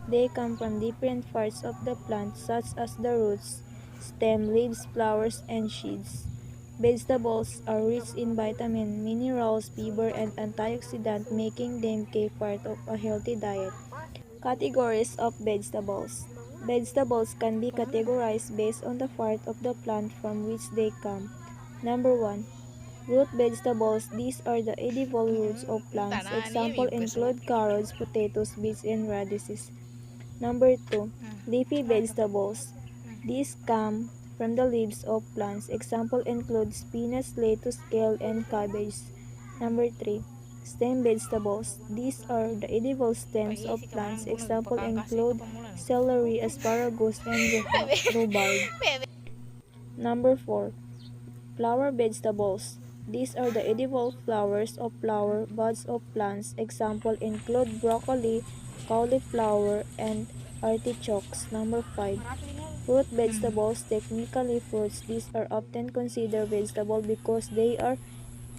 They come from different parts of the plant such as the roots, stem, leaves, flowers, and seeds. Vegetables are rich in vitamin, minerals, fiber, and antioxidant, making them a part of a healthy diet. Categories of vegetables. Vegetables can be categorized based on the part of the plant from which they come. Number 1. Root vegetables. These are the edible roots of plants. Tanah ni Example include carrots, potatoes, beets, and radishes. Number 2. Leafy vegetables. These come from the leaves of plants. Example include spinach, lettuce, kale, and cabbage. Number 3. Stem vegetables. These are the edible stems of Pag-iisip ka plants. parang bunod, Example pagkangkasi ko include pamulan. celery, asparagus, and rhubarb. Number 4. Flower vegetables. These are the edible flowers of flower buds of plants. Example include broccoli, cauliflower, and artichokes. Number 5. Fruit vegetables, technically fruits. These are often considered vegetable because they are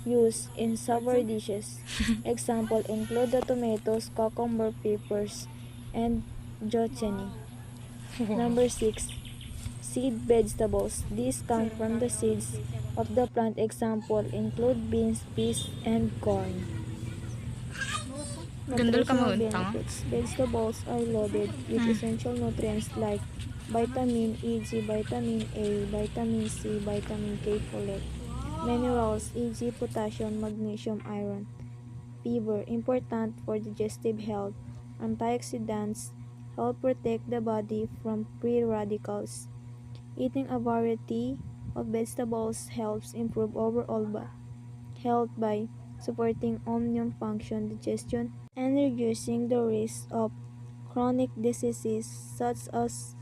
used in savory dishes. Example include the tomatoes, cucumber, peppers, and zucchini. Number 6. Seed vegetables. These come from the seeds of the plant. Example include beans, peas, and corn. Gandol ka mo, Nutritional tanga. benefits. Vegetables are loaded with essential nutrients like vitamin E.g. vitamin A, vitamin C, vitamin K folate, minerals e.g. potassium, magnesium, iron, fiber, important for digestive health, antioxidants, help protect the body from free radicals. Eating a variety of vegetables helps improve overall health by supporting immune function, digestion, and reducing the risk of chronic diseases such as